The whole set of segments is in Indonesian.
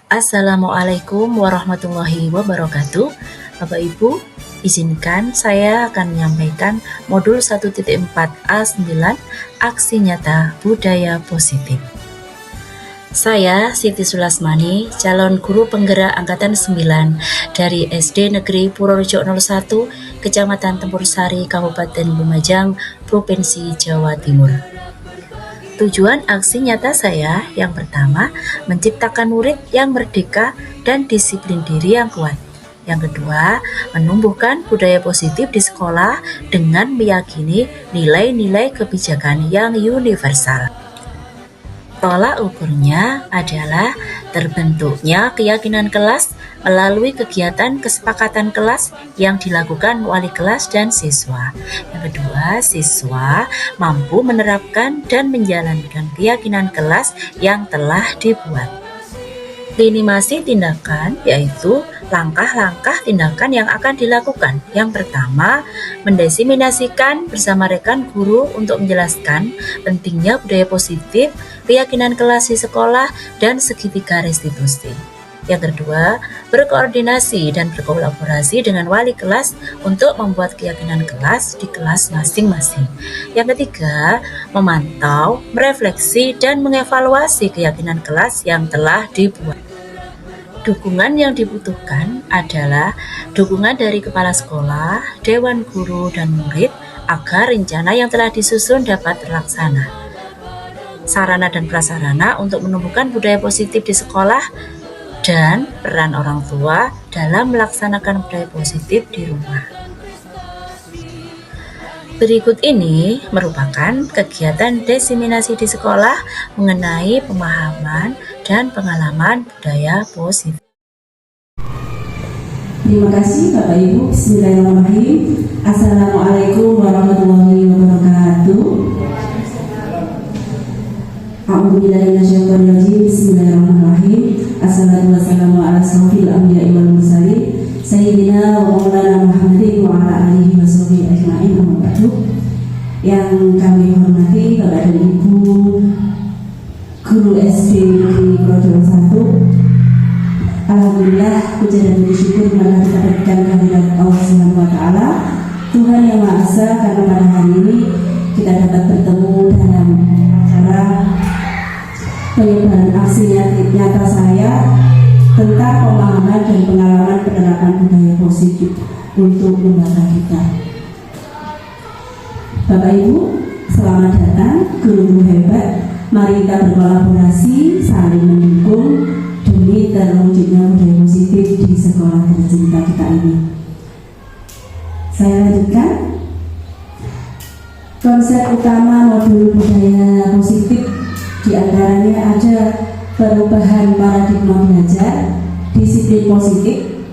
Assalamualaikum warahmatullahi wabarakatuh. Bapak Ibu, izinkan saya akan menyampaikan modul 1.4A9 Aksi Nyata Budaya Positif. Saya Siti Sulasmani, calon guru penggerak angkatan 9 dari SD Negeri Purworejo 01, Kecamatan Tempur Sari, Kabupaten Lumajang, Provinsi Jawa Timur. Tujuan aksi nyata saya yang pertama, menciptakan murid yang merdeka dan disiplin diri yang kuat. Yang kedua, menumbuhkan budaya positif di sekolah dengan meyakini nilai-nilai kebijakan yang universal. Tolak ukurnya adalah terbentuknya keyakinan kelas melalui kegiatan kesepakatan kelas yang dilakukan wali kelas dan siswa. Yang kedua, siswa mampu menerapkan dan menjalankan keyakinan kelas yang telah dibuat. Minimasi tindakan yaitu langkah-langkah tindakan yang akan dilakukan. Yang pertama, mendiseminasikan bersama rekan guru untuk menjelaskan pentingnya budaya positif, keyakinan kelas di sekolah, dan segitiga restitusi. Yang kedua, berkoordinasi dan berkolaborasi dengan wali kelas untuk membuat keyakinan kelas di kelas masing-masing. Yang ketiga, memantau, merefleksi, dan mengevaluasi keyakinan kelas yang telah dibuat. Dukungan yang dibutuhkan adalah dukungan dari kepala sekolah, dewan guru, dan murid agar rencana yang telah disusun dapat terlaksana. Sarana dan prasarana untuk menumbuhkan budaya positif di sekolah dan peran orang tua dalam melaksanakan budaya positif di rumah. Berikut ini merupakan kegiatan diseminasi di sekolah mengenai pemahaman dan pengalaman budaya positif. Terima kasih Bapak Ibu. Bismillahirrahmanirrahim. Assalamualaikum warahmatullahi wabarakatuh. A'udzubillahiminasyaitonirrajim. Bismillahirrahmanirrahim. Assalatu wassalamu ala asyrofil anbiya'i wal mursalin sayyidina wa maulana Muhammadin wa ala alihi wa sahbihi ajma'in. Amma ba'du. Yang kami hormati Bapak dan Ibu guru SD Negeri Purworejo 1. Alhamdulillah, puja dan puji syukur marilah kita berikan kehadirat Allah Subhanahu wa taala, Tuhan yang Maha Esa, karena pada hari ini kita dapat bertemu dalam acara penyebaran aksi nyata saya tentang pemahaman dan pengalaman penerapan budaya positif untuk lembaga kita. Bapak Ibu, selamat datang guru-guru hebat. Mari kita berkolaborasi, saling mendukung demi terwujudnya budaya positif di sekolah tercinta kita ini. Saya lanjutkan. Konsep utama modul budaya positif diantaranya ada perubahan paradigma belajar, disiplin positif,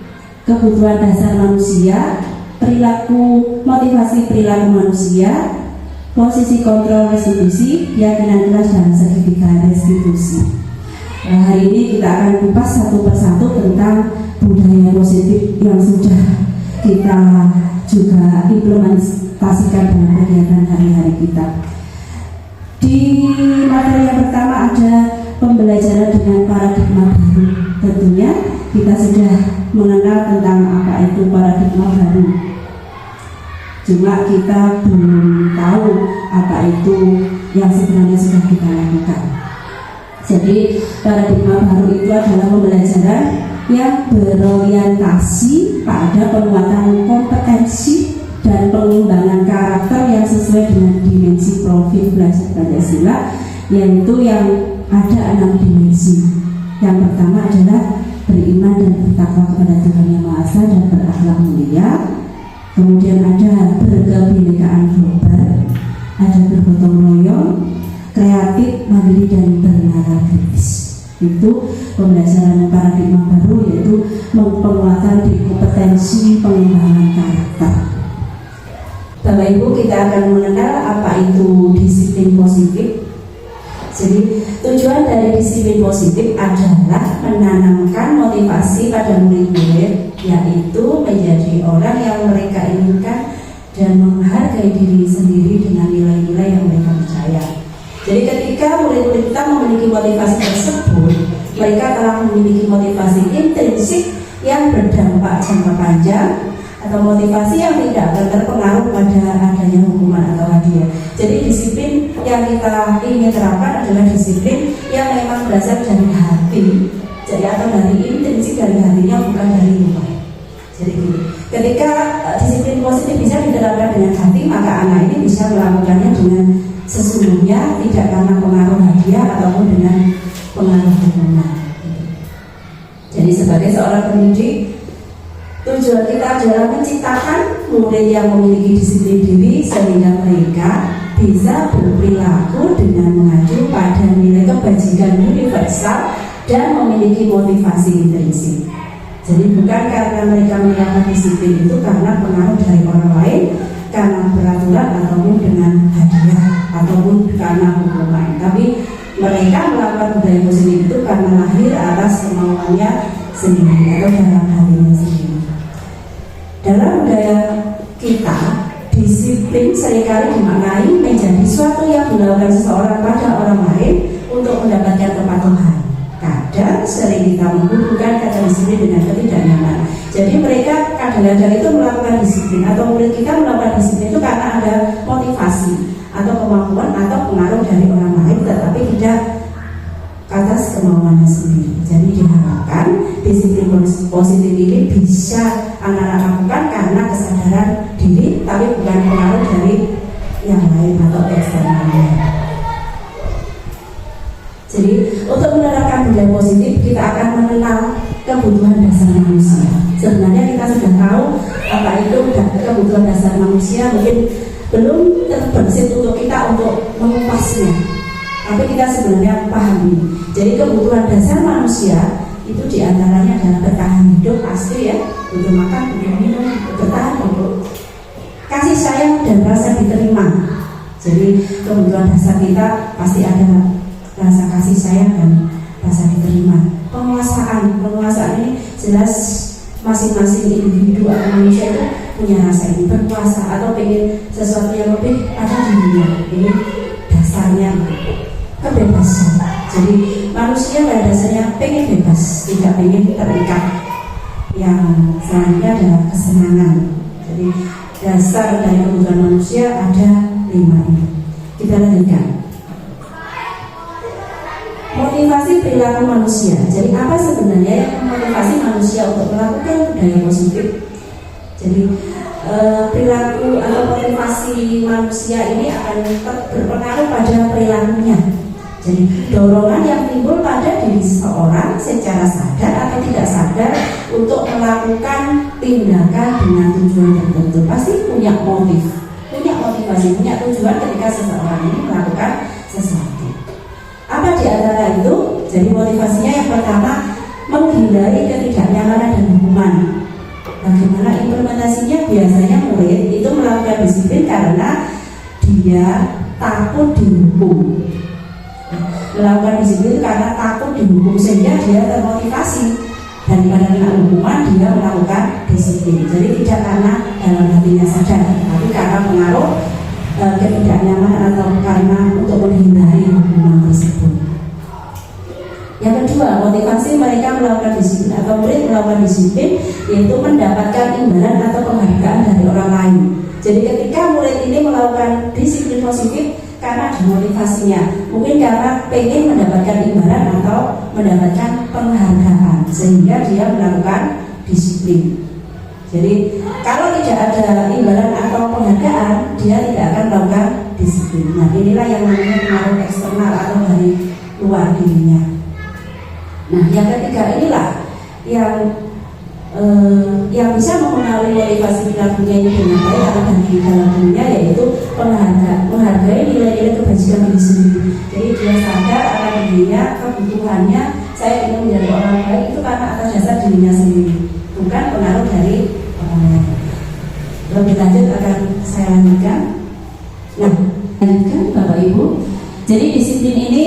kebutuhan dasar manusia, perilaku motivasi perilaku manusia, posisi kontrol restitusi, keyakinan kelas, dan segitiga restitusi. Hari ini kita akan kupas satu persatu tentang budaya positif yang sudah kita juga implementasikan dalam kegiatan hari-hari kita. Di materi yang pertama ada pembelajaran dengan paradigma baru. Tentunya kita sudah mengenal tentang apa itu paradigma baru. Cuma kita belum tahu apa itu yang sebenarnya sudah kita lakukan. Jadi paradigma baru itu adalah pembelajaran yang berorientasi pada penguatan kompetensi dan pengembangan karakter yang sesuai dengan dimensi profil belajar Pancasila, yaitu yang ada 6 dimensi. Yang pertama adalah beriman dan bertakwa kepada Tuhan Yang Maha Esa dan berakhlak mulia. Kemudian ada berkebinekaan global, ada bergotong royong, kreatif, mandiri, dan bernalar kritis. Itu pembelajaran paradigma baru, yaitu penguatan di kompetensi pengembangan karakter. Bapak Ibu, kita akan mengenal apa itu disiplin positif. Jadi tujuan dari disiplin positif adalah menanamkan motivasi pada murid-murid, yaitu menjadi orang yang mereka inginkan dan menghargai diri sendiri dengan nilai-nilai yang mereka percaya. Jadi ketika murid-murid kita memiliki motivasi tersebut, mereka telah memiliki motivasi intrinsik yang berdampak jangka panjang atau motivasi yang tidak akan terpengaruh pada adanya hukuman atau hadiah. Jadi disiplin yang kita ingin terapkan adalah disiplin yang memang berasal dari hati, jadi atau dari intrinsik dari hatinya, bukan dari luar. Jadi gini, ketika disiplin positif bisa diterapkan dengan hati, maka anak ini bisa melakukannya dengan sesungguhnya, tidak karena pengaruh hadiah ataupun dengan pengaruh hukuman. Jadi sebagai seorang pendidik, tujuan kita adalah menciptakan murid yang memiliki disiplin diri sehingga mereka bisa berperilaku dengan mengacu pada nilai kebajikan universal dan memiliki motivasi intrinsik. Jadi bukan karena mereka melakukan disiplin itu karena pengaruh dari orang lain, karena peraturan ataupun dengan hadiah ataupun karena hukuman, tapi mereka melakukan budaya positif itu karena lahir atas kemauannya sendiri atau dalam hatinya sendiri. Dalam budaya kita, disiplin seringkali dimaknai menjadi suatu yang dilakukan seseorang pada orang lain untuk mendapatkan kepatuhan. Kadang sering kita menghubungkan kata disiplin dengan ketidaknyamanan. Jadi mereka kadang-kadang itu melakukan disiplin atau murid kita melakukan disiplin itu karena ada motivasi atau kemampuan atau pengaruh dari orang lain, tetapi tidak atas kemauannya sendiri. Jadi diharapkan disiplin positif ini bisa anak-anak lakukan karena kesadaran diri, tapi bukan pengaruh dari yang lain atau eksternalnya. Jadi untuk menerapkan budaya positif kita akan mengenal kebutuhan dasar manusia. Sebenarnya kita sudah tahu apa itu kebutuhan dasar manusia, mungkin belum terbesit untuk kita untuk mengupasnya, tapi kita sebenarnya pahami. Jadi kebutuhan dasar manusia itu diantaranya adalah bertahan hidup, pasti ya, untuk makan, untuk minum, untuk bertahan, untuk kasih sayang dan rasa diterima. Jadi kebutuhan dasar kita pasti ada rasa kasih sayang dan rasa diterima. Penguasaan ini jelas masing-masing individu atau manusia itu punya rasa ini, berkuasa atau pengen sesuatu yang lebih ada di dunia. Ini dasarnya kebebasan. Jadi manusia pada dasarnya pengen bebas, tidak pengen terikat. Yang selanjutnya adalah kesenangan. Jadi dasar dari kebutuhan manusia ada 5 ini. Kita lanjutkan. Motivasi perilaku manusia. Jadi apa sebenarnya yang memotivasi manusia untuk melakukan budaya positif? Jadi perilaku atau motivasi manusia ini akan berpengaruh pada perilakunya. Jadi dorongan yang timbul pada diri seseorang secara sadar atau tidak sadar untuk melakukan tindakan dengan tujuan tertentu pasti punya motivasi, punya tujuan ketika seseorang ini melakukan sesuatu. Apa di antara itu? Jadi motivasinya yang pertama menghindari ketidaknyamanan dan hukuman. Bagaimana implementasinya? Biasanya murid itu melakukan disiplin karena dia takut dihukum. Melakukan disiplin karena takut dihukum sehingga dia termotivasi, daripada kena hukuman dia melakukan disiplin. Jadi tidak karena dalam hatinya sadar, tapi karena pengaruh ketidaknyamanan atau karena untuk menghindari hukuman tersebut. Yang kedua, motivasi mereka melakukan disiplin atau murid melakukan disiplin yaitu mendapatkan imbalan atau penghargaan dari orang lain. Jadi ketika murid ini melakukan disiplin positif karena ada motivasinya, mungkin karena pengen mendapatkan imbalan atau mendapatkan penghargaan sehingga dia melakukan disiplin. Jadi kalau tidak ada imbalan atau penghargaan, dia tidak akan melakukan disiplin. Nah inilah yang namanya pengaruh eksternal atau dari luar dirinya. Nah yang ketiga inilah yang bisa mempengaruhi motivasi perilakunya ini dengan baik atau dari dalam dirinya, yaitu menghargai nilai-nilai kebajikan diri sendiri. Jadi dia sadar akan dirinya, kebutuhannya, saya ingin menjadi orang baik itu karena atas dasar dirinya sendiri, bukan pengaruh dari orang lain. Lebih lanjut akan saya lanjutkan. Nah, lanjutkan Bapak Ibu. Jadi disiplin ini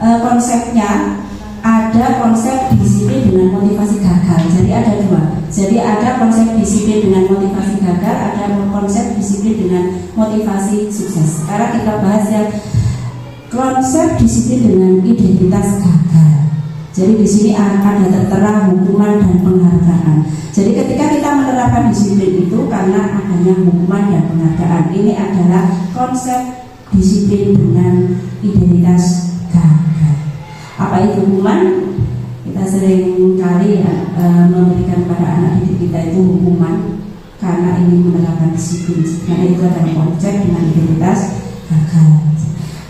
konsepnya ada konsep disiplin dengan motivasi gagal. Jadi ada 2. Jadi ada konsep disiplin dengan motivasi gagal, ada konsep disiplin dengan motivasi sukses. Sekarang kita bahas yang konsep disiplin dengan identitas gagal. Jadi di sini ada tertera hukuman dan penghargaan. Jadi ketika kita menerapkan disiplin itu karena adanya hukuman dan penghargaan. Ini adalah konsep disiplin dengan identitas gagal. Apa itu hukuman? Kita sering kali memberikan pada anak didik kita itu hukuman karena ingin menerapkan disiplin. Nah itu adalah konsep dengan identitas gagal.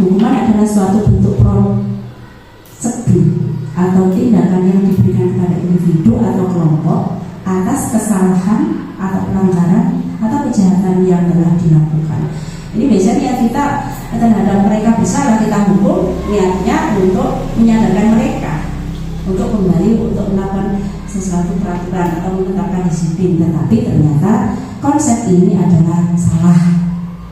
Hukuman adalah suatu bentuk prosedur atau tindakan yang diberikan kepada individu atau kelompok atas kesalahan atau pelanggaran atau kejahatan yang telah dilakukan. Ini biasanya kita terhadap mereka bersalah, kita hukum niatnya untuk menyadarkan mereka untuk kembali untuk melakukan sesuatu peraturan atau menetapkan disiplin. Tetapi ternyata konsep ini adalah salah.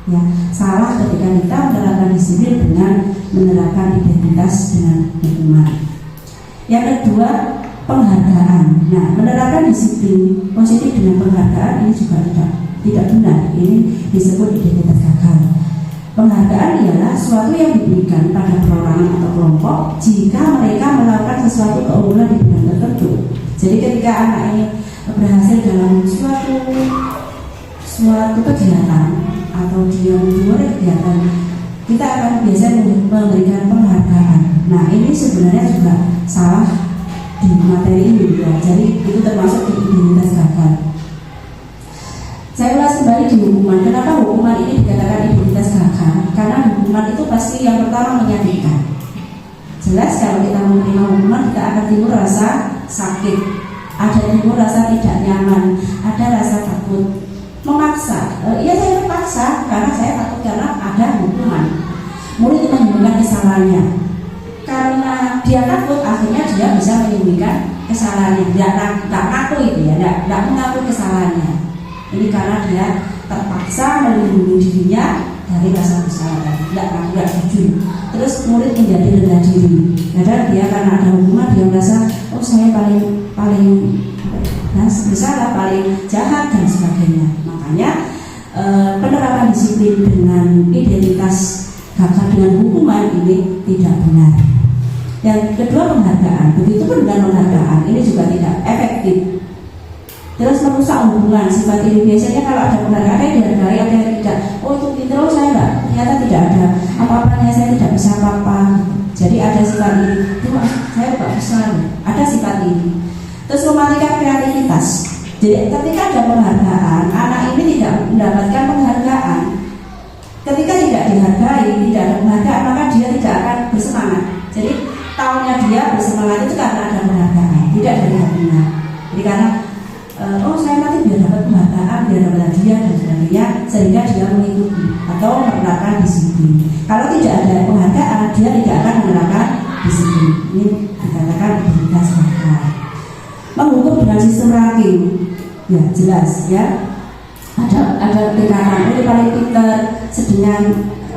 Ya, salah ketika kita menerapkan disiplin dengan menerapkan identitas dengan hukuman. Yang kedua, penghargaan. Nah, menerapkan disiplin positif dengan penghargaan ini juga tidak benar. Ini disebut identitas gagal. Penghargaan ialah sesuatu yang diberikan pada perorangan atau kelompok jika mereka melakukan sesuatu keunggulan di bidang tertentu. Jadi ketika anak ini berhasil dalam suatu kegiatan atau dia menjuarai kegiatan, kita akan biasanya memberikan penghargaan. Nah ini sebenarnya juga salah di materi ini ya. Jadi itu termasuk di identitas gagal. Saya ulas kembali di hukuman. Kenapa hukuman ini dikatakan identitas gagal? Karena hukuman itu pasti yang pertama menyakitkan. Jelas kalau kita menerima hukuman kita akan timbul rasa sakit, ada timbul rasa tidak nyaman, ada rasa takut, memaksa. Iya saya terpaksa karena saya takut karena ada hukuman. Murid menyembunyikan kesalahannya. Karena dia takut, akhirnya dia bisa menyembunyikan kesalahannya. Dia tidak ngaku itu ya, tidak mengaku kesalahannya. Ini karena dia terpaksa melindungi dirinya dari rasa bersalah, tidak jujur. Terus murid menjadi rendah diri. Kadang dia karena ada hukuman dia merasa, oh saya paling bersalah, paling jahat dan sebagainya. Makanya penerapan disiplin dengan identitas gagal dengan hukuman ini tidak benar. Yang kedua penghargaan. Begitupun dengan penghargaan ini juga tidak efektif. Terus merusak hubungan sifat ini. Biasanya kalau ada penghargaan yang dihargai, ada yang tidak. Oh itu pintar, saya enggak, ternyata tidak ada apa-apanya, saya tidak bisa apa-apa. Jadi ada sifat ini, cuma saya enggak bisa. Ada sifat ini. Terus mematikan kreativitas. Jadi ketika ada penghargaan, anak ini tidak mendapatkan penghargaan. Ketika tidak dihargai, tidak ada penghargaan, maka dia tidak akan bersemangat. Jadi tahunnya dia bersemangat itu karena ada penghargaan, tidak dari hatinya. Jadi karena oh saya nanti biar dapat penghargaan, biar dapat hadiah dan sebagainya, sehingga dia mengikuti atau menerapkan disiplin. Kalau tidak ada penghargaan, dia tidak akan menerapkan disiplin. Ini dikatakan identitas gagal. Menghukum dengan sistem ranking, ya jelas ya. Ada tingkatan, ini paling pintar, sedang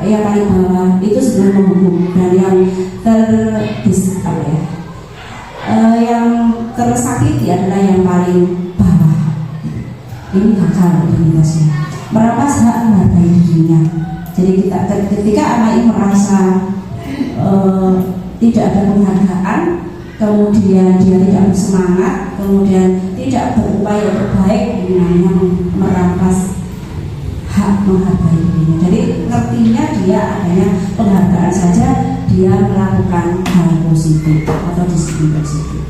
yang paling bawah itu sebenarnya menghukum, dan yang yang tersakiti adalah yang paling bawah. Ini gagal identitasnya, merampas hak menghargai dirinya. Jadi ketika anak ini merasa tidak ada penghargaan, kemudian dia tidak bersemangat, kemudian tidak berupaya untuk baik, ini namanya merampas hak menghargai dirinya. Jadi ngertinya dia adanya penghargaan saja, dia melakukan hal positif atau disiplin positif.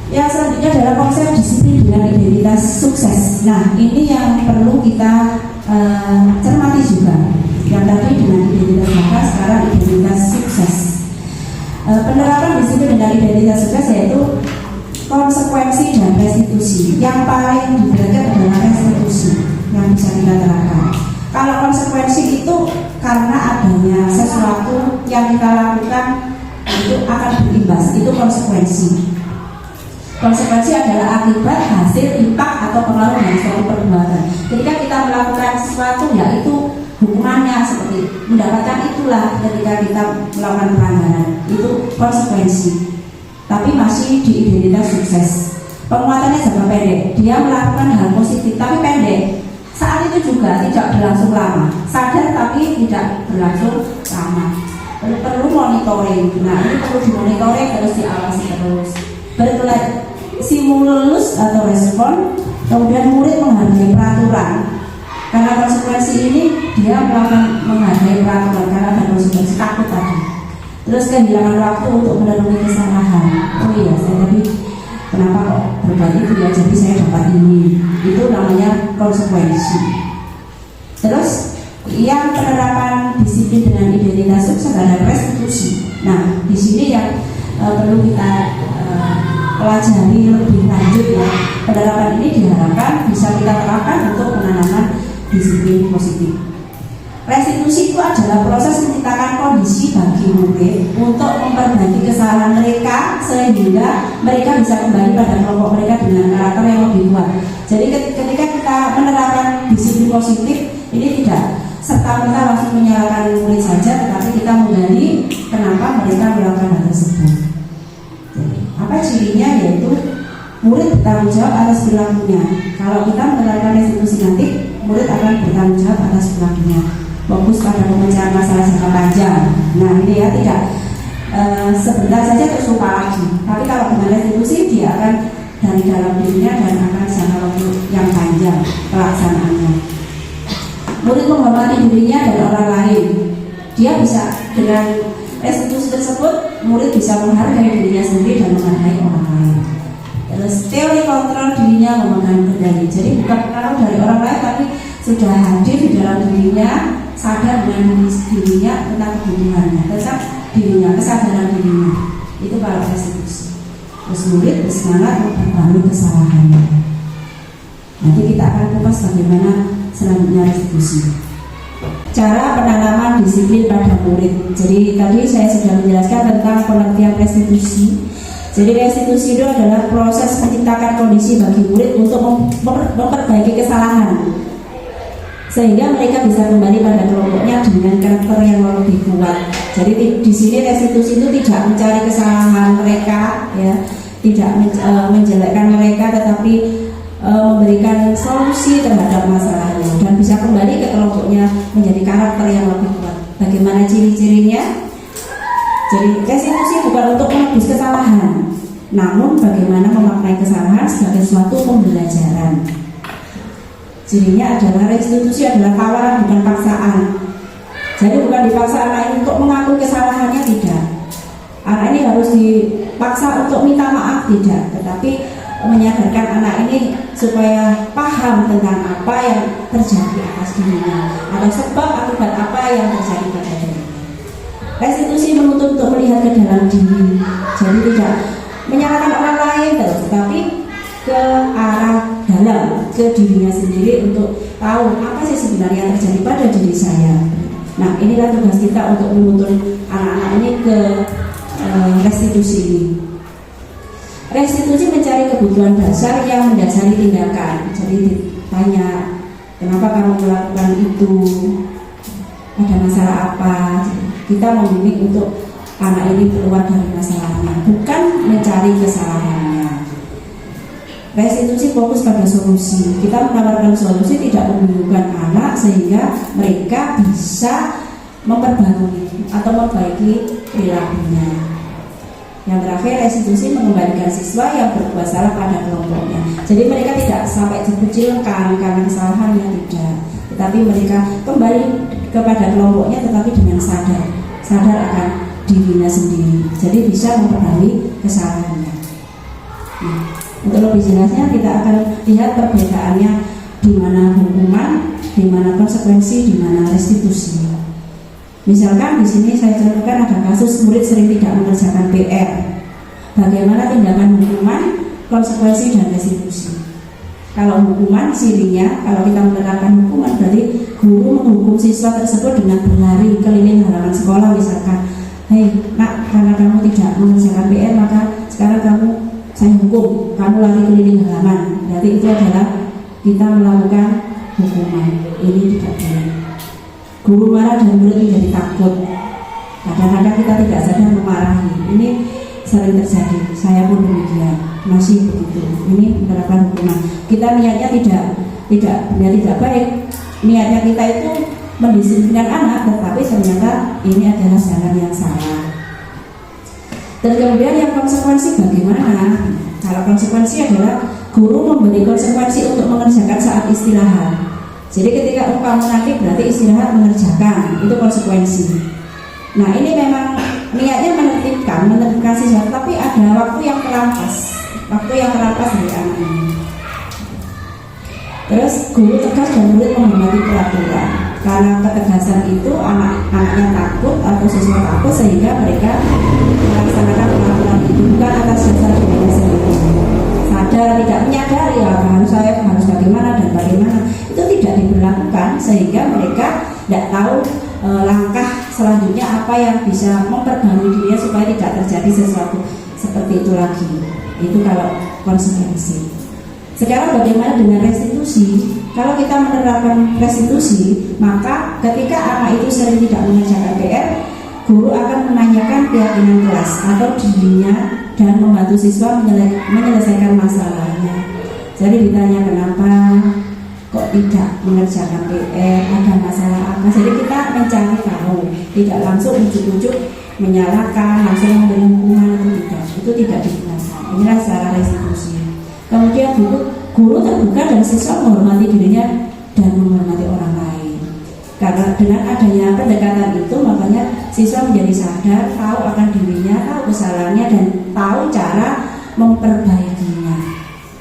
Yang selanjutnya adalah konsep disiplin dengan identitas sukses. Nah ini yang perlu kita cermati juga. Yang tadi dengan identitas gagal, sekarang identitas sukses. Penerapan disiplin dengan identitas sukses yaitu konsekuensi dan restitusi. Yang paling diberatkan adalah restitusi yang bisa kita terapkan. Kalau konsekuensi itu karena adanya sesuatu yang kita lakukan itu akan berimbas, itu konsekuensi. Konsekuensi adalah akibat, hasil, impak atau pengaruh dari suatu perbuatan. Ketika kita melakukan sesuatu, ya itu hukumannya seperti mendapatkan itulah ketika kita melakukan pelanggaran. Itu konsekuensi. Tapi masih di identitas sukses. Penguatannya jangka pendek. Dia melakukan hal positif tapi pendek. Saat itu juga tidak berlangsung lama. Sadar tapi tidak berlangsung lama. perlu monitoring. Nah, ini perlu dimonitoring, terus diawasi terus. Stimulus atau respon, kemudian murid menghargai peraturan. Karena konsekuensi ini dia melakukan menghargai peraturan karena ada konsekuensi takut tadi. Terus kehilangan waktu untuk merenungi kesalahan. Oh iya, saya tadi kenapa kok berbuat itu ya, jadi saya dapat ini. Itu namanya konsekuensi. Terus yang penerapan disiplin dengan identitas sukses adalah restitusi. Nah, di sini yang perlu kita pelajari lebih lanjut ya. Penerapan ini diharapkan bisa kita terapkan untuk penanaman disiplin positif. Restitusi itu adalah proses menciptakan kondisi bagi murid untuk memperbaiki kesalahan mereka sehingga mereka bisa kembali pada kelompok mereka dengan karakter yang lebih kuat. Jadi ketika kita menerapkan disiplin positif ini tidak serta-merta langsung menyalahkan murid saja, tetapi kita menggali kenapa mereka melakukan hal tersebut. Jadi, apa cirinya? Yaitu murid bertanggung jawab atas perilakunya. Kalau kita menerapkan restitusi nanti, murid akan bertanggung jawab atas perilakunya. Fokus pada pemecahan masalah jangka panjang. Nah ini ya, tidak sebentar saja terus lupa lagi. Tapi kalau dengan restitusi dia akan dari dalam dirinya dan akan jangka waktu yang panjang pelaksanaannya. Murid menghormati dirinya dan orang lain. Dia bisa dengan restitusi tersebut, murid bisa menghargai dirinya sendiri dan menghargai orang lain. Terus teori kontrol dirinya memegang kendali. Jadi bukan pengaruh dari orang lain, tapi sudah hadir di dalam dirinya, sadar dengan dirinya tentang kebutuhannya, tentang dirinya, kesadaran dirinya. Itu kalau restitusi. Terus murid bersemangat memperbarui kesalahannya. Nanti kita akan kupas bagaimana selanjutnya restitusi. Cara penanaman disiplin pada murid. Jadi tadi saya sudah menjelaskan tentang pengertian restitusi. Jadi restitusi itu adalah proses menciptakan kondisi bagi murid untuk memperbaiki kesalahan, sehingga mereka bisa kembali pada kelompoknya dengan karakter yang lebih kuat. Jadi di sini restitusi itu tidak mencari kesalahan mereka, ya, tidak menjelekkan mereka, tetapi memberikan solusi terhadap masalahnya dan bisa kembali ke kelompoknya menjadi karakter yang lebih kuat. Bagaimana ciri-cirinya? Jadi restitusi bukan untuk menebus kesalahan, namun bagaimana memaknai kesalahan sebagai suatu pembelajaran. Cirinya adalah restitusi adalah tawaran bukan paksaan. Jadi bukan dipaksa anak ini untuk mengakui kesalahannya, tidak. Anak ini harus dipaksa untuk minta maaf, tidak. Tetapi menyadarkan anak ini supaya paham tentang apa yang terjadi atas dirinya atau sebab akibat apa yang terjadi pada dirinya. Restitusi menuntut untuk melihat ke dalam diri. Jadi tidak menyalahkan orang lain terus, tetapi ke arah dalam, ke dirinya sendiri untuk tahu apa sih sebenarnya yang terjadi pada diri saya. Nah, inilah tugas kita untuk menuntun anak-anak ini ke restitusi ini. Restitusi mencari kebutuhan dasar yang mendasari tindakan. Jadi ditanya, kenapa kamu melakukan itu? Ada masalah apa? Kita membimbing untuk anak ini keluar dari masalahnya, bukan mencari kesalahannya. Restitusi fokus pada solusi. Kita menawarkan solusi, tidak membingungkan anak sehingga mereka bisa memperbarui atau memperbaiki perilakunya. Yang terakhir, restitusi mengembalikan siswa yang berbuat salah pada kelompoknya. Jadi mereka tidak sampai dikucilkan karena kesalahannya, tidak, tetapi mereka kembali kepada kelompoknya tetapi dengan sadar akan dirinya sendiri. Jadi bisa memperbarui kesalahannya. Nah, untuk lebih jelasnya kita akan lihat perbedaannya di mana hukuman, di mana konsekuensi, di mana restitusi. Misalkan di sini saya contohkan ada kasus murid sering tidak mengerjakan PR. Bagaimana tindakan hukuman, konsekuensi dan restitusi. Kalau hukuman cirinya, kalau kita menerapkan hukuman berarti guru menghukum siswa tersebut dengan berlari keliling halaman sekolah. Misalkan, hei nak, karena kamu tidak mengerjakan PR maka sekarang saya hukum kamu lari keliling halaman. Berarti itu adalah kita melakukan hukuman. Ini tidak boleh. Guru marah dan murid menjadi takut. Kadang-kadang kita tidak sadar memarahi. Ini sering terjadi. Saya pun demikian, masih begitu. Ini menerapkan hukuman. Kita niatnya tidak baik. Niatnya kita itu mendisiplinkan anak, tetapi ternyata ini adalah jalan yang salah. Dan kemudian yang konsekuensi bagaimana? Kalau konsekuensi adalah guru memberi konsekuensi untuk mengerjakan saat istirahat. Jadi ketika umpama nanti berarti istirahat mengerjakan, itu konsekuensi. Nah ini memang niatnya menertibkan siswa, tapi ada waktu yang terampas dari anak ini. Terus guru tegas dan murid menghormati peraturan. Karena ketegasan itu anak-anaknya takut atau siswa takut sehingga mereka melaksanakan peraturan itu bukan atas dasar dirinya sendiri. Sadar tidak menyadari harus bagaimana dan bagaimana, itu tidak diberlakukan sehingga mereka tidak tahu langkah selanjutnya apa yang bisa memperbarui dirinya supaya tidak terjadi sesuatu seperti itu lagi. Itu kalau konsekuensi. Sekarang bagaimana dengan restitusi? Kalau kita menerapkan restitusi, maka ketika anak itu sering tidak mengerjakan PR, guru akan menanyakan keyakinan kelas atau dirinya dan membantu siswa menyelesaikan masalahnya. Jadi ditanya kenapa kok tidak mengerjakan PR, ada masalah apa? Jadi kita mencari tahu, tidak langsung ujuk-ujuk menyalahkan, langsung memberi hukuman, itu tidak digunakan. Inilah cara restitusi. Kemudian guru terbuka dan siswa menghormati dirinya dan menghormati orang lain. Karena dengan adanya pendekatan itu, makanya siswa menjadi sadar, tahu akan dirinya, tahu kesalahannya dan tahu cara memperbaikinya.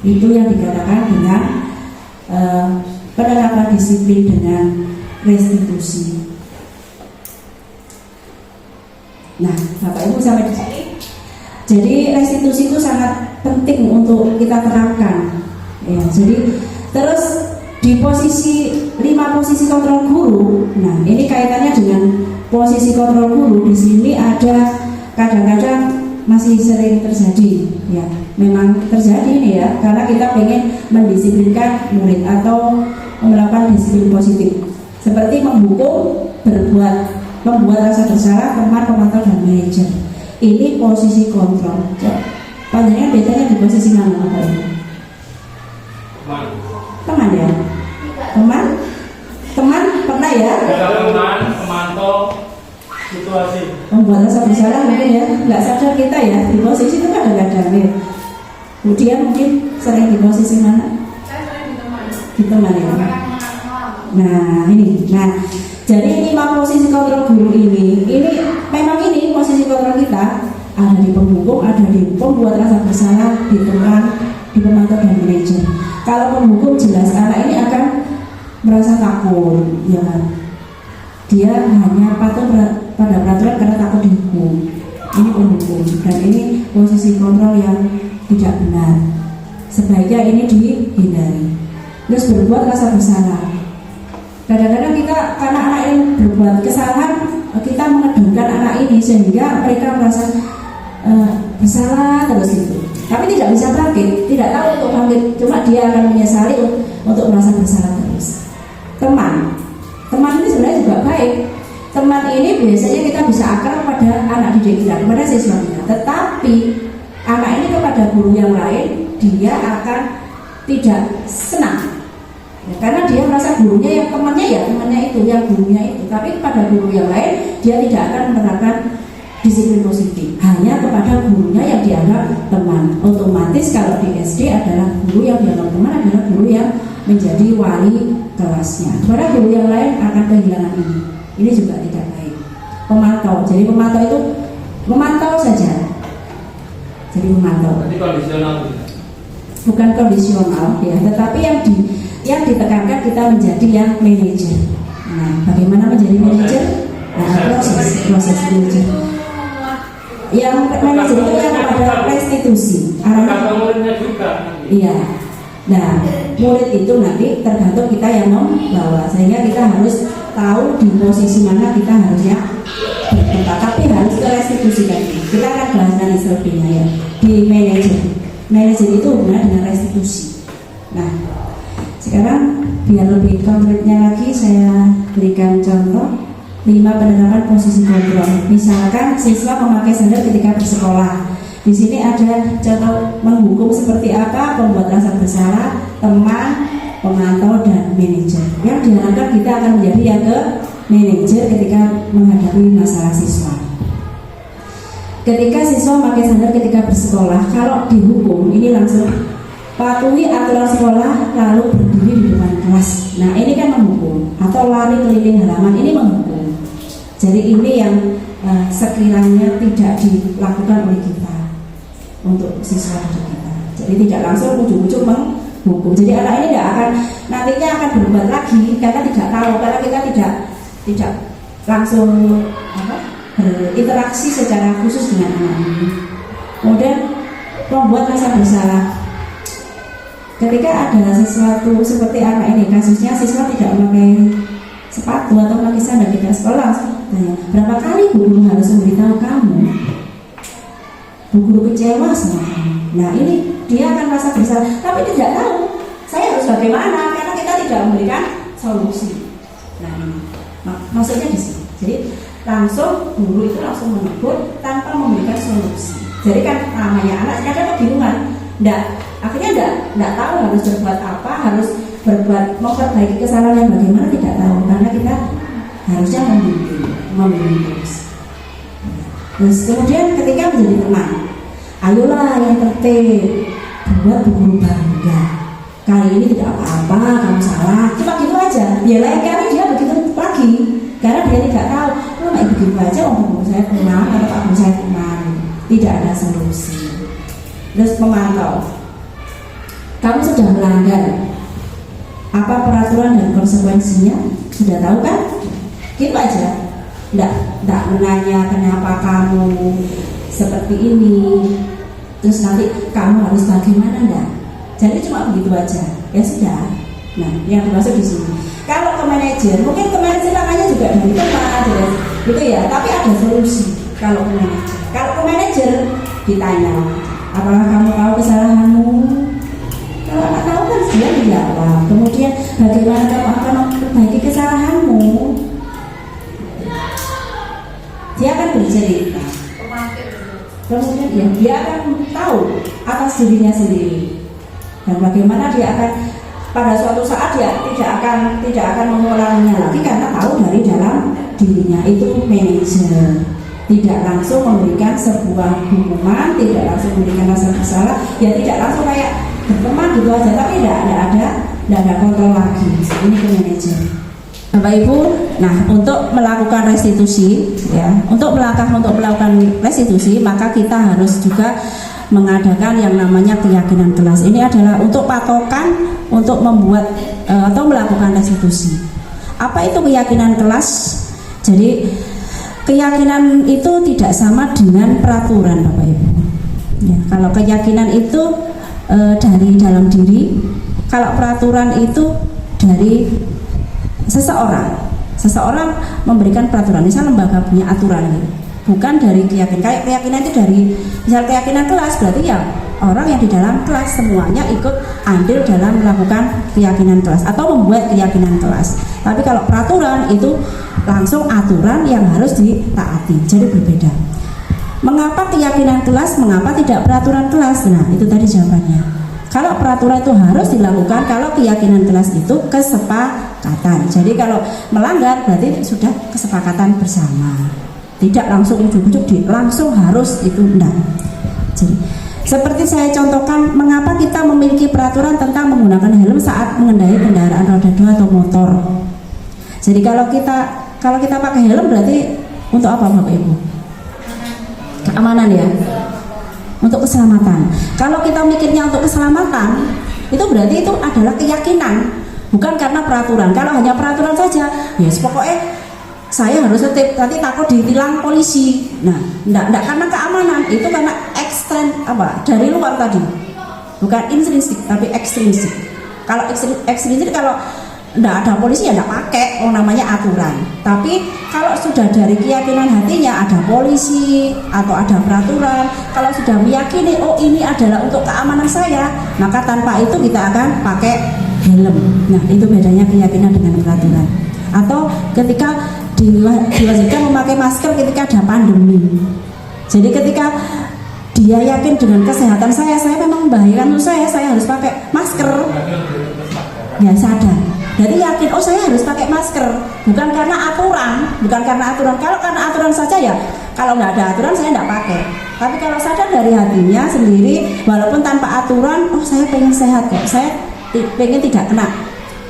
Itu yang dikatakan dengan penerapan disiplin dengan restitusi. Nah, Bapak Ibu sampai di sini. Jadi restitusi itu sangat penting untuk kita terapkan. Ya, jadi terus di posisi 5 posisi kontrol guru. Nah, ini kaitannya dengan posisi kontrol guru. Di sini ada kadang-kadang masih sering terjadi. Ya, memang terjadi ini ya, karena kita pengen mendisiplinkan murid atau melakukan disiplin positif. Seperti menghukum, membuat rasa bersalah teman, pemantau dan manajer. Ini posisi kontrol. Panjangnya bedanya di posisi mana Bapak Ibu? Teman ya? Teman pernah ya? Teman, pemantau situasi. Membuat rasa bersalah mungkin ya, nggak sadar kita ya di posisi itu kadang-kadang ya. Kemudian mungkin sering di posisi mana? Saya sering di teman. Di teman ya. Nah ini, jadi 5 posisi kontrol guru ini memang ini posisi kontrol kita ada di penghukum, ada di pembuat rasa bersalah, di teman, di pemantau dan manajer. Kalau penghukum jelas anak ini akan merasa takut, ya kan? Dia hanya patuh pada peraturan karena takut dihukum. Ini penghukum dan ini posisi kontrol yang tidak benar. Sebaiknya ini dihindari. Terus berbuat rasa bersalah. Kadang-kadang kita karena anak ini berbuat kesalahan, kita mengedungkan anak ini sehingga mereka merasa bersalah terus itu. Tapi tidak bisa bangkit, tidak tahu untuk bangkit, cuma dia akan menyesali untuk merasa bersalah terus. Teman ini sebenarnya juga baik. Teman ini biasanya kita bisa akrab pada anak didik kita, kepada siswa kita. Tetapi anak ini kepada guru yang lain, dia akan tidak senang. Ya, karena dia merasa gurunya yang temannya itu, yang gurunya itu. Tapi pada guru yang lain dia tidak akan menerapkan disiplin positif. Hanya kepada gurunya yang dianggap teman. Otomatis kalau di SD adalah guru yang dianggap teman adalah guru yang menjadi wali kelasnya. Kepada guru yang lain akan kehilangan ini. Ini juga tidak baik. Pemantau. Jadi pemantau itu memantau saja. Jadi memantau. Berarti kondisional. Bukan kondisional ya, tetapi yang ditekankan kita menjadi yang manajer. Nah, bagaimana menjadi manajer? Nah, proses manajer. Yang manajer itu yang pada restitusi. Kata muridnya juga. Iya. Nah, murid itu nanti tergantung kita yang membawa, sehingga kita harus tahu di posisi mana kita harusnya bertempat. Tapi harus ke restitusi kan. Kita akan bahas nanti selebihnya ya di manajer. Manajer itu hubungan dengan restitusi. Nah, sekarang biar lebih konkretnya lagi saya berikan contoh 5 penerapan posisi kontrol. Misalkan siswa memakai sandal ketika bersekolah. Di sini ada contoh menghukum seperti apa, pembuat rasa bersalah, teman, pemantau dan manajer. Yang diharapkan kita akan menjadi yang manajer ketika menghadapi masalah siswa. Ketika siswa pakai sandal ketika bersekolah, kalau dihukum ini langsung patuhi aturan sekolah lalu berdiri di depan kelas. Nah ini kan menghukum, atau lari keliling halaman ini menghukum. Jadi ini yang sekiranya tidak dilakukan oleh kita untuk siswa didik kita. Jadi tidak langsung ujung-ujung menghukum. Jadi anak ini tidak akan nantinya akan berbuat lagi karena tidak tahu, karena kita tidak langsung berinteraksi secara khusus dengan anak ini. Kemudian membuat rasa bersalah. Ketika ada sesuatu seperti anak ini, kasusnya siswa tidak memakai sepatu atau memakai sandal, kita sekolah langsung tanya, berapa kali bu guru harus memberitahu kamu? Bu guru kecewa sama kamu. Nah ini dia akan merasa bersalah, tapi tidak tahu saya harus bagaimana karena kita tidak memberikan solusi. Nah ini maksudnya di sini. Jadi langsung guru itu langsung menegur tanpa memberikan solusi. Jadi kan namanya anak kadang kebingungan, akhirnya tidak tahu harus berbuat apa, harus memperbaiki kesalahan yang bagaimana, tidak tahu karena kita harusnya membimbing terus. Terus kemudian ketika menjadi teman, ayolah yang tertib, buat guru bangga. Kali ini tidak apa-apa, kamu salah, cuma gitu aja. Biar lain kali dia begitu lagi, karena dia tidak tahu. Oh, kayak begitu aja, guru saya pulang atau pak guru saya pulang, tidak ada solusi. Terus memantau. Kamu sudah melanggar apa peraturan dan konsekuensinya? Sudah tahu kan? Gitu aja. Tidak menanya kenapa kamu seperti ini. Terus nanti kamu harus bagaimana enggak? Jadi cuma begitu aja. Ya sudah. Nah, yang dimaksud di sini. Kalau ke manajer, mungkin ke manajer namanya juga dari teman, gitu ya. Tapi ada solusi. Kalau ke manajer ditanya, apakah kamu tahu kesalahanmu? Kalau anak tahu kan dia menjawab. Kemudian bagaimana kamu akan memperbaiki kesalahanmu? Dia akan bercerita. Kemudian dia akan tahu atas dirinya sendiri dan bagaimana dia akan pada suatu saat dia tidak akan mengulanginya lagi karena tahu dari dalam dirinya. Itu manajer. Tidak langsung memberikan sebuah hukuman, tidak langsung memberikan rasa bersalah, ya tidak langsung kayak berteman gitu aja, tapi tidak ada kontrol lagi. Ini ke manajer. Bapak Ibu, nah untuk melakukan restitusi, ya, untuk melakukan restitusi, maka kita harus juga mengadakan yang namanya keyakinan kelas. Ini adalah untuk patokan untuk membuat atau melakukan restitusi. Apa itu keyakinan kelas? Jadi keyakinan itu tidak sama dengan peraturan, Bapak Ibu. Ya, kalau keyakinan itu dari dalam diri, kalau peraturan itu dari seseorang memberikan peraturan. Misal lembaga punya aturan, gitu. Bukan dari keyakinan. Kayak keyakinan itu dari misal keyakinan kelas, berarti ya orang yang di dalam kelas semuanya ikut andil dalam melakukan keyakinan kelas atau membuat keyakinan kelas. Tapi kalau peraturan itu langsung aturan yang harus ditaati, jadi berbeda. Mengapa keyakinan kelas, mengapa tidak peraturan kelas? Nah, itu tadi jawabannya. Kalau peraturan itu harus dilakukan, kalau keyakinan kelas itu kesepakatan. Jadi kalau melanggar berarti sudah kesepakatan bersama. Tidak langsung ujuk-ujuk langsung harus itu enggak. Jadi seperti saya contohkan, mengapa kita memiliki peraturan tentang menggunakan helm saat mengendarai kendaraan roda 2 atau motor. Jadi kalau kita pakai helm berarti untuk apa Bapak Ibu? Keamanan ya. Untuk keselamatan. Kalau kita mikirnya untuk keselamatan, itu berarti itu adalah keyakinan, bukan karena peraturan. Kalau hanya peraturan saja, ya pokoknya saya harus tertib, nanti takut ditilang polisi. Nah, enggak karena keamanan, itu karena dari luar tadi. Bukan intrinsik, tapi ekstrinsik. Kalau ekstrinsik kalau enggak ada polisi ya enggak pakai, namanya aturan. Tapi kalau sudah dari keyakinan hatinya ada polisi atau ada peraturan, kalau sudah meyakini oh ini adalah untuk keamanan saya, maka tanpa itu kita akan pakai helm. Nah, itu bedanya keyakinan dengan peraturan. Atau ketika diwajibkan memakai masker ketika ada pandemi. Jadi ketika dia yakin dengan kesehatan saya memang membahayakan untuk saya harus pakai masker. Ya sadar. Jadi yakin, oh saya harus pakai masker, bukan karena aturan. Kalau karena aturan saja ya, kalau nggak ada aturan saya nggak pakai. Tapi kalau sadar dari hatinya sendiri, walaupun tanpa aturan, oh saya pengen sehat kok, saya pengen tidak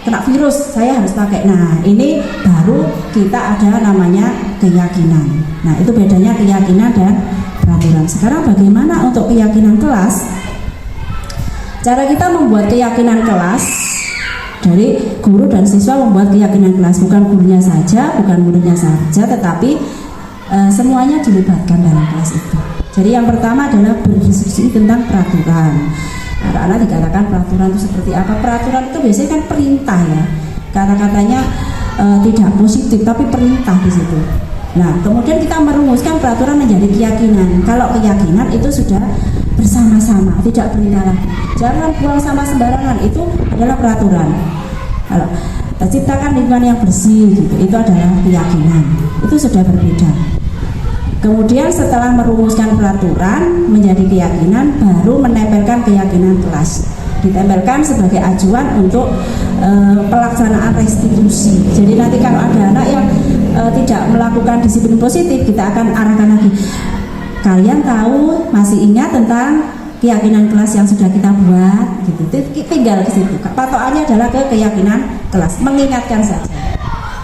kena virus, saya harus pakai. Nah, ini baru kita ada namanya keyakinan. Nah, itu bedanya keyakinan dan peraturan. Sekarang bagaimana untuk keyakinan kelas? Cara kita membuat keyakinan kelas, dari guru dan siswa membuat keyakinan kelas, bukan gurunya saja, bukan muridnya saja, tetapi semuanya dilibatkan dalam kelas itu. Jadi yang pertama adalah berdiskusi tentang peraturan. Anak-anak dikatakan peraturan itu seperti apa? Peraturan itu biasanya kan perintah ya. Kata-katanya tidak positif tapi perintah di situ. Nah, kemudian kita merumuskan peraturan menjadi keyakinan. Kalau keyakinan itu sudah bersama-sama, tidak perintah lagi. Jangan buang sampah sembarangan, itu adalah peraturan. Kalau terciptakan lingkungan yang bersih gitu, itu adalah keyakinan. Itu sudah berbeda. Kemudian setelah merumuskan peraturan menjadi keyakinan, baru menempelkan keyakinan kelas. Ditempelkan sebagai acuan untuk pelaksanaan restitusi. Jadi nanti kalau ada anak yang tidak melakukan disiplin positif, kita akan arahkan lagi. Kalian tahu, masih ingat tentang keyakinan kelas yang sudah kita buat gitu. Tinggal ke situ. Patokannya adalah ke keyakinan kelas, mengingatkan saja.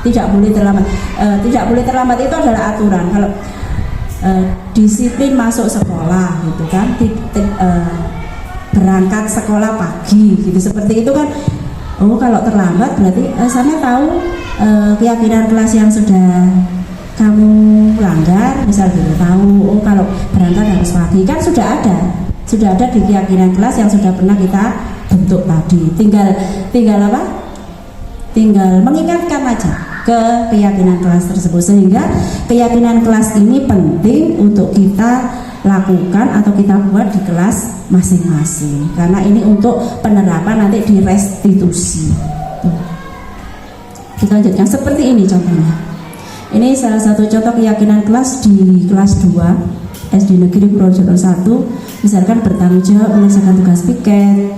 Tidak boleh terlambat. Tidak boleh terlambat itu adalah aturan. Kalau disiplin masuk sekolah gitu kan, berangkat sekolah pagi gitu, seperti itu kan. Oh, kalau terlambat berarti saya tahu keyakinan kelas yang sudah kamu langgar, misal gitu, tahu oh kalau berangkat harus pagi, kan sudah ada di keyakinan kelas yang sudah pernah kita bentuk tadi. Tinggal apa? Tinggal mengingatkan aja ke keyakinan kelas tersebut, sehingga keyakinan kelas ini penting untuk kita lakukan atau kita buat di kelas masing-masing, karena ini untuk penerapan nanti di restitusi. Kita lanjutkan seperti ini contohnya. Ini salah satu contoh keyakinan kelas di kelas 2 SD Negeri Purworejo 1. Misalkan bertanggung jawab menyelesaikan tugas piket,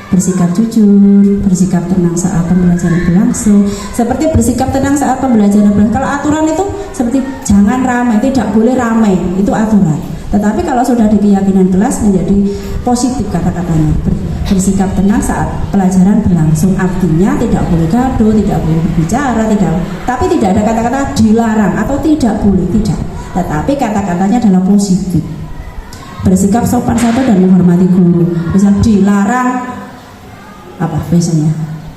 bersikap jujur, bersikap tenang saat pembelajaran berlangsung. Seperti bersikap tenang saat pembelajaran berlangsung. Kalau aturan itu seperti jangan ramai, tidak boleh ramai, itu aturan. Tetapi kalau sudah di keyakinan kelas menjadi positif kata-katanya. Bersikap tenang saat pelajaran berlangsung, artinya tidak boleh gaduh, tidak boleh berbicara, tapi tidak ada kata-kata dilarang atau tidak boleh, tidak. Tetapi kata-katanya adalah positif. Bersikap sopan santun dan menghormati guru. Misal dilarang apa biasanya?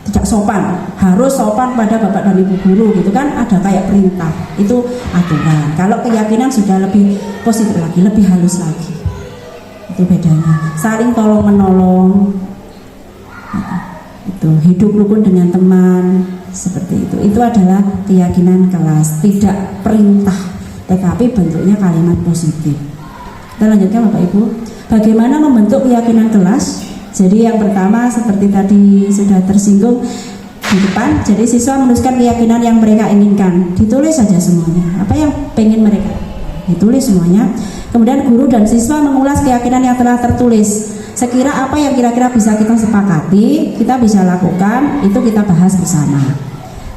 Tidak sopan, harus sopan pada bapak dan ibu guru gitu kan, ada kayak perintah, itu aturan. Kalau keyakinan sudah lebih positif lagi, lebih halus lagi, itu bedanya. Saling tolong menolong, itu hidup rukun dengan teman, seperti itu adalah keyakinan kelas, tidak perintah tetapi bentuknya kalimat positif. Kita lanjutkan Bapak Ibu, bagaimana membentuk keyakinan kelas. Jadi yang pertama seperti tadi sudah tersinggung di depan, jadi siswa menuliskan keyakinan yang mereka inginkan, ditulis saja semuanya, apa yang pengen mereka, ditulis semuanya. Kemudian guru dan siswa mengulas keyakinan yang telah tertulis, sekira apa yang kira-kira bisa kita sepakati, kita bisa lakukan, itu kita bahas bersama.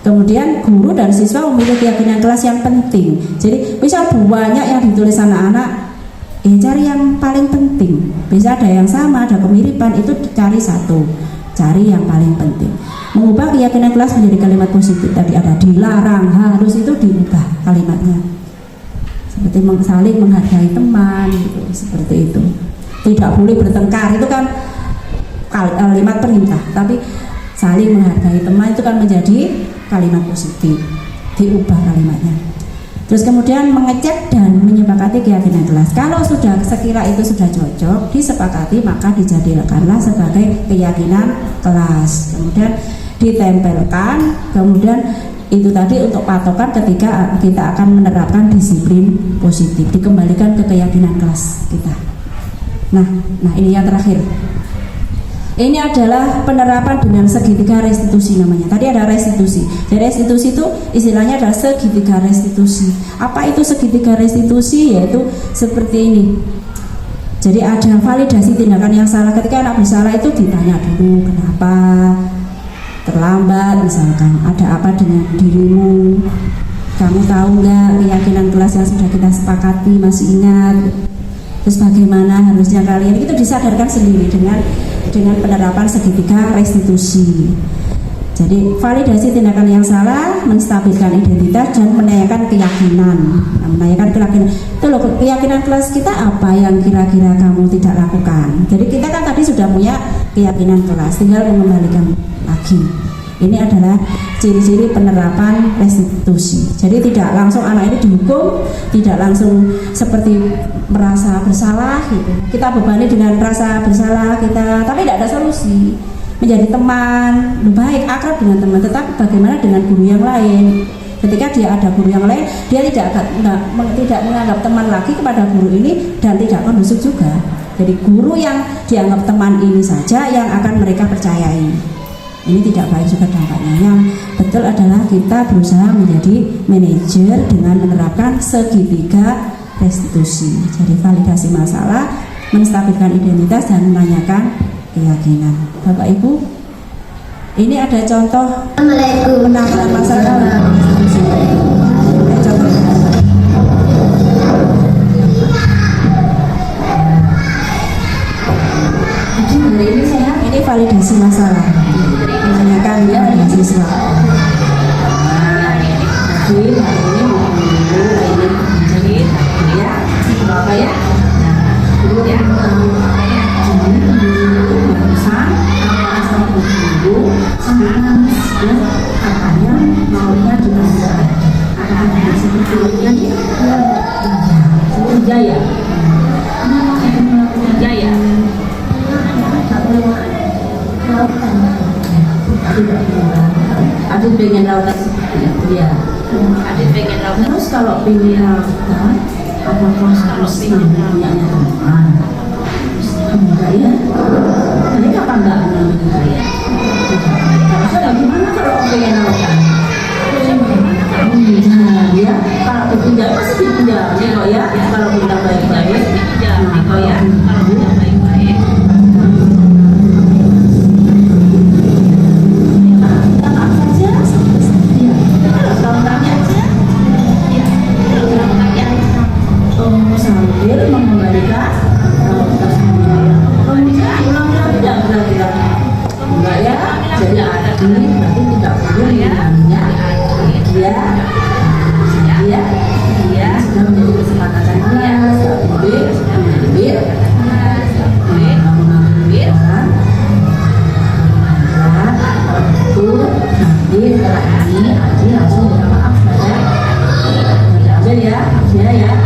Kemudian guru dan siswa memilih keyakinan kelas yang penting. Jadi bisa banyak yang ditulis anak-anak, cari yang paling penting. Bisa ada yang sama, ada kemiripan, itu cari satu, cari yang paling penting. Mengubah keyakinan kelas menjadi kalimat positif. Tadi ada dilarang, harus itu diubah kalimatnya. Seperti saling menghargai teman, gitu, seperti itu. Tidak boleh bertengkar, itu kan kalimat perintah. Tapi saling menghargai teman itu kan menjadi kalimat positif, diubah kalimatnya. Terus kemudian mengecek dan menyepakati keyakinan kelas. Kalau sudah sekira itu sudah cocok, disepakati, maka dijadikanlah sebagai keyakinan kelas. Kemudian ditempelkan, kemudian itu tadi untuk patokan ketika kita akan menerapkan disiplin positif, dikembalikan ke keyakinan kelas kita. Nah ini yang terakhir. Ini adalah penerapan dengan segitiga restitusi namanya. Tadi ada restitusi. Jadi restitusi itu istilahnya adalah segitiga restitusi. Apa itu segitiga restitusi? Yaitu seperti ini. Jadi ada validasi tindakan yang salah. Ketika anak bersalah itu ditanya dulu kenapa, terlambat misalkan, ada apa dengan dirimu, kamu tahu nggak keyakinan kelas yang sudah kita sepakati, masih ingat? Terus bagaimana harusnya kalian, itu disadarkan sendiri dengan penerapan segitiga restitusi. Jadi validasi tindakan yang salah, menstabilkan identitas dan menanyakan keyakinan. Nah, menanyakan keyakinan itu loh, keyakinan kelas kita apa yang kira-kira kamu tidak lakukan. Jadi kita kan tadi sudah punya keyakinan kelas, tinggal mengembalikan lagi. Ini adalah ciri-ciri penerapan restitusi. Jadi tidak langsung anak ini dihukum, tidak langsung seperti merasa bersalah gitu. Kita bebani dengan rasa bersalah kita, tapi tidak ada solusi. Menjadi teman, lebih baik akrab dengan teman, tetapi bagaimana dengan guru yang lain? Ketika dia ada guru yang lain, dia tidak menganggap teman lagi kepada guru ini dan tidak kondusif juga. Jadi guru yang dianggap teman ini saja yang akan mereka percayai. Ini tidak baik juga dampaknya. Yang betul adalah kita berusaha menjadi manajer dengan menerapkan segitiga restitusi. Jadi validasi masalah, menstabilkan identitas dan menanyakan keyakinan. Bapak Ibu, ini ada contoh penanganan masalah. Contoh. Ini validasi masalah. Menanyakan ya siswa. Jadi ya, apa ya? Ya. Katanya maunya juga ada seperti Jaya. Jaya. Adit pengen lautan seperti itu ya. Adit pengen lautan. Terus kalau pengen lautan, apakah harus punya teman? Enggak ya. Ini kapan enggak enggak ya? Harusnya gimana kalau pengen lautan? Ya, kalau pinjam pasti dipinjam ya kok ya. Kalau pinjam baik-baik, pinjam kok ya. Kalau pinjam baik-baik. Sambil mengembalikan kemudian ulang-ulang tidak kira-kira enggak ya, jadi ini berarti tidak perlu ya dia sudah menjadi kesepakatan kelas ambil nanti setelah ini Aji langsung minta maaf pada ambil ya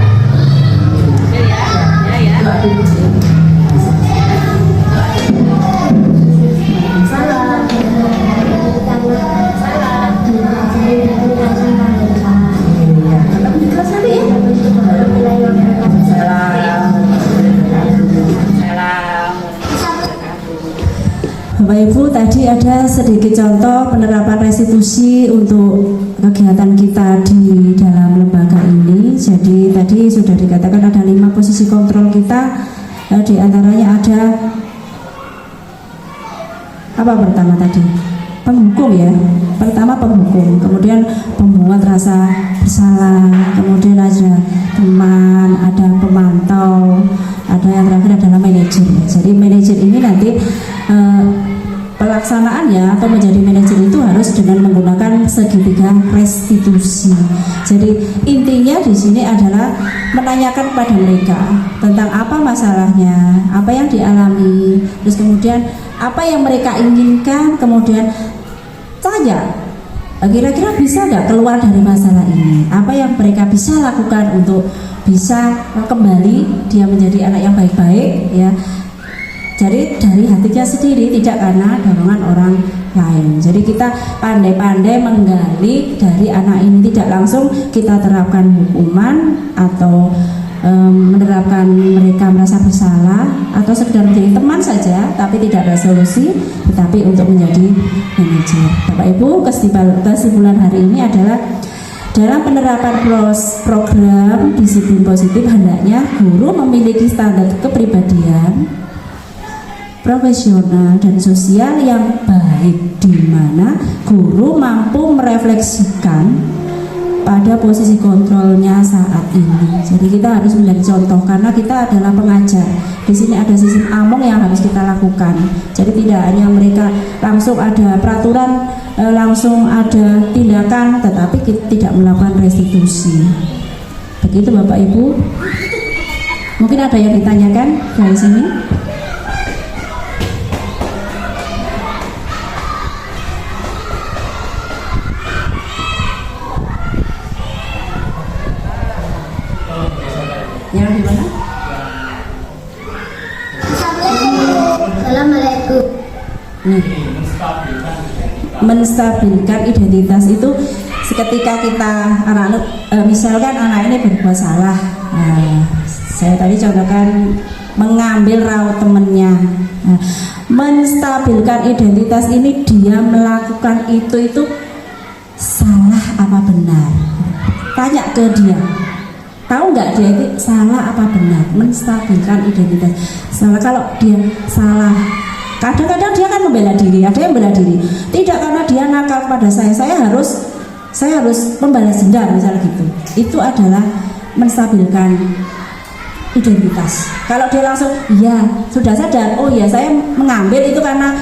Bapak Ibu, tadi ada sedikit contoh penerapan restitusi untuk kegiatan kita di dalam lembaga ini. Jadi tadi sudah dikatakan ada 5 posisi kontrol kita, di antaranya ada apa pertama tadi? Penghukum ya. Pertama penghukum, kemudian pembuat rasa bersalah, kemudian ada teman, ada pemantau, ada yang terakhir adalah manajer. Jadi manajer ini nanti pelaksanaannya atau menjadi manajer itu harus dengan menggunakan segitiga restitusi. Jadi intinya di sini adalah menanyakan kepada mereka tentang apa masalahnya, apa yang dialami, terus kemudian apa yang mereka inginkan, kemudian tanya kira-kira bisa nggak keluar dari masalah ini, apa yang mereka bisa lakukan untuk bisa kembali dia menjadi anak yang baik-baik ya. Jadi dari hatinya sendiri, tidak karena dorongan orang lain. Jadi kita pandai-pandai menggali dari anak ini, tidak langsung kita terapkan hukuman atau menerapkan mereka merasa bersalah atau sekedar menjadi teman saja, tapi tidak ada solusi, tetapi untuk menjadi manajer. Bapak Ibu, kesimpulan hari ini adalah dalam penerapan program disiplin positif hendaknya guru memiliki standar kepribadian profesional dan sosial yang baik, di mana guru mampu merefleksikan pada posisi kontrolnya saat ini. Jadi kita harus menjadi contoh karena kita adalah pengajar. Di sini ada sistem among yang harus kita lakukan. Jadi tidak hanya mereka langsung ada peraturan, langsung ada tindakan, tetapi kita tidak melakukan restitusi. Begitu Bapak Ibu. Mungkin ada yang ditanyakan dari sini? Yang di mana? Assalamualaikum. Menstabilkan identitas itu seketika kita anak misalkan anak ini berbuat salah. Saya tadi contohkan mengambil raut temennya. Menstabilkan identitas ini dia melakukan itu salah apa benar? Tanya ke dia. Tahu nggak dia itu salah apa benar? Menstabilkan identitas. Salah, kalau dia salah, kadang-kadang dia kan membela diri. Ada yang membela diri. Tidak karena dia nakal pada saya harus membalas dendam misalnya gitu. Itu adalah menstabilkan identitas. Kalau dia langsung, ya sudah sadar, oh ya saya mengambil itu karena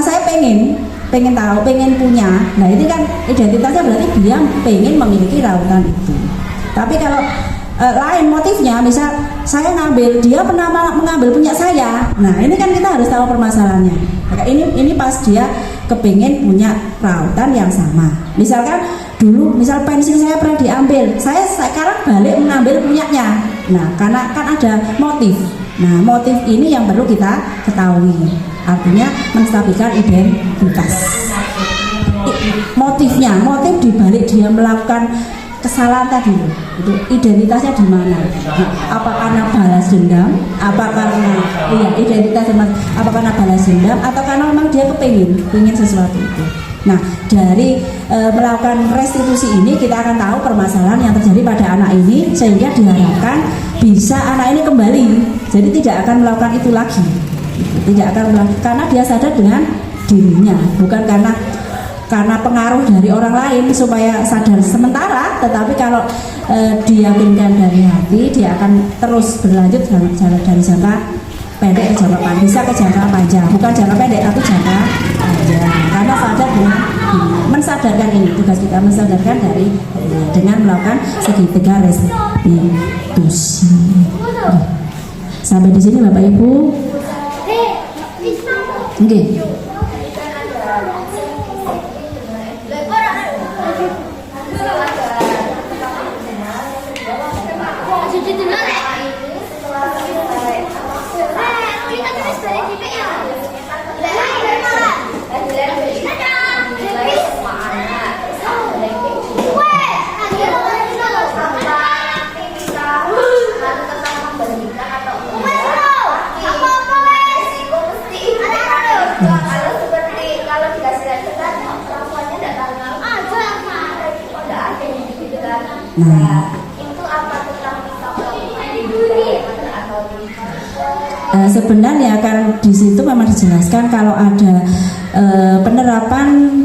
saya pengen tahu, pengen punya. Nah ini kan identitasnya berarti dia pengen memiliki rautan itu. Tapi kalau lain motifnya, misal saya ngambil, dia pernah mengambil punya saya. Nah ini kan kita harus tahu permasalahannya. Maka ini pas dia kepingin punya rautan yang sama. Misalkan dulu, misal pensil saya pernah diambil, saya sekarang balik mengambil punyanya. Nah karena kan ada motif. Nah motif ini yang perlu kita ketahui. Artinya menstabilkan identitas. Motifnya, motif dibalik dia melakukan kesalahan tadi itu identitasnya di mana? Nah, apa karena balas dendam? Apa karena identitas apa karena balas dendam? Atau karena memang dia kepingin sesuatu itu? Nah dari melakukan restitusi ini kita akan tahu permasalahan yang terjadi pada anak ini sehingga diharapkan bisa anak ini kembali. Jadi tidak akan melakukan itu lagi. Tidak akan melakukan karena dia sadar dengan dirinya, bukan karena pengaruh dari orang lain supaya sadar sementara, tetapi kalau diyakinkan dari hati dia akan terus berlanjut dari jangka pendek ke jangka panjang, bisa ke jangka panjang, bukan jangka pendek tapi jangka panjang, karena sadar mensadarkan ini tugas kita, mensadarkan dengan melakukan segitiga restitusi. Sampai di sini Bapak Ibu. Oke. Nah, sebenarnya kan di situ memang dijelaskan kalau ada penerapan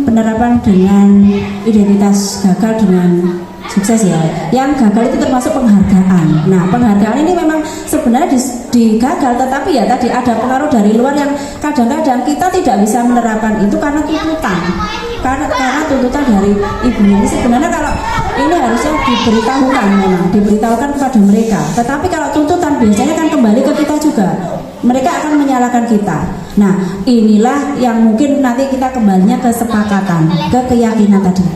dengan identitas gagal dengan sukses ya. Yang gagal itu termasuk penghargaan. Nah, penghargaan ini memang sebenarnya digagal, tetapi ya tadi ada pengaruh dari luar yang kadang-kadang kita tidak bisa menerapkan itu karena tuntutan. Karena tuntutan dari ibunya ini sebenarnya kalau ini harusnya diberitahukan kepada mereka. Tetapi kalau tuntutan biasanya kan kembali ke kita juga. Mereka akan menyalahkan kita. Nah, inilah yang mungkin nanti kita kembalinya ke kesepakatan, ke keyakinan tadi.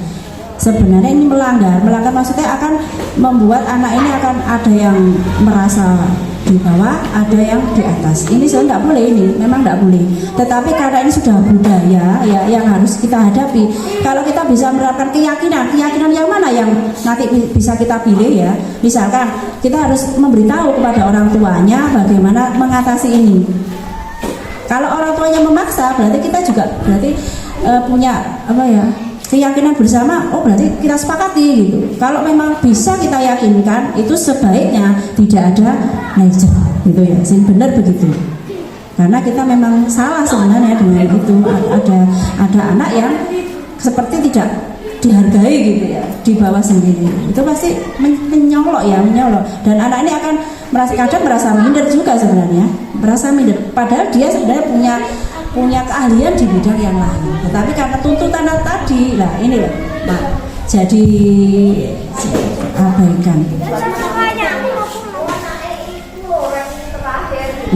Sebenarnya ini melanggar maksudnya akan membuat anak ini akan ada yang merasa di bawah, ada yang di atas. Ini sebenarnya tidak boleh, ini memang tidak boleh. Tetapi karena ini sudah budaya ya yang harus kita hadapi. Kalau kita bisa menerapkan keyakinan yang mana yang nanti bisa kita pilih ya. Misalkan kita harus memberitahu kepada orang tuanya bagaimana mengatasi ini. Kalau orang tuanya memaksa, berarti kita juga punya keyakinan bersama, berarti kita sepakati gitu. Kalau memang bisa kita yakinkan, itu sebaiknya tidak ada najer gitu ya, benar begitu. Karena kita memang salah sebenarnya dengan itu. Ada anak yang seperti tidak dihargai gitu ya, di bawah sendiri. Itu pasti menyolok. Dan anak ini akan kadang merasa minder juga sebenarnya, merasa minder. Padahal dia sebenarnya punya keahlian di bidang yang lain. Tetapi karena tuntutan tadi, lah ini loh, jadi abaikan.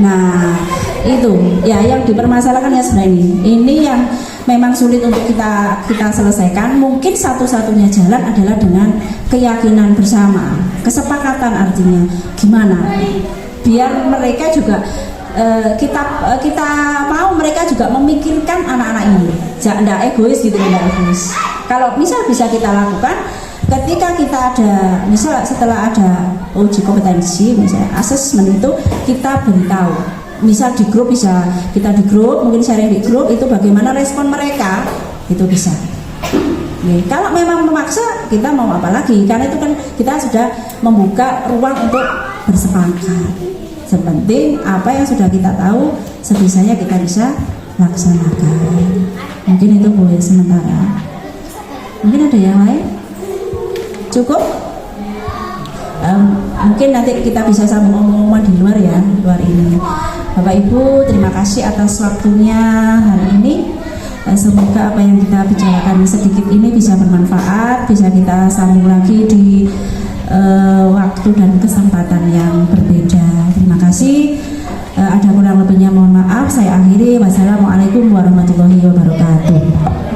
Nah, itu ya yang dipermasalahkan ya sebenarnya ini yang memang sulit untuk kita selesaikan. Mungkin satu-satunya jalan adalah dengan keyakinan bersama, kesepakatan. Artinya gimana biar mereka juga kita mau mereka juga memikirkan anak-anak ini, jangan egois gitu, enggak egois. Kalau misal bisa kita lakukan ketika kita ada, misal setelah ada uji kompetensi, misalnya asesmen, itu kita beritahu, misal di grup, bisa kita di grup, mungkin sharing di grup, itu bagaimana respon mereka, itu bisa. Nih, kalau memang memaksa, kita mau apa lagi? Karena itu kan kita sudah membuka ruang untuk bersepakat. Sepenting apa yang sudah kita tahu, sebisanya kita bisa laksanakan. Mungkin itu boleh sementara. Mungkin ada yang lain? Cukup? Mungkin nanti kita bisa sambung omongan di luar ya, luar ini. Bapak Ibu, terima kasih atas waktunya hari ini. Semoga apa yang kita bicarakan sedikit ini bisa bermanfaat, bisa kita sambung lagi di waktu dan kesempatan yang berbeda. Terima kasih. Ada kurang lebihnya mohon maaf. Saya akhiri. Wassalamualaikum warahmatullahi wabarakatuh.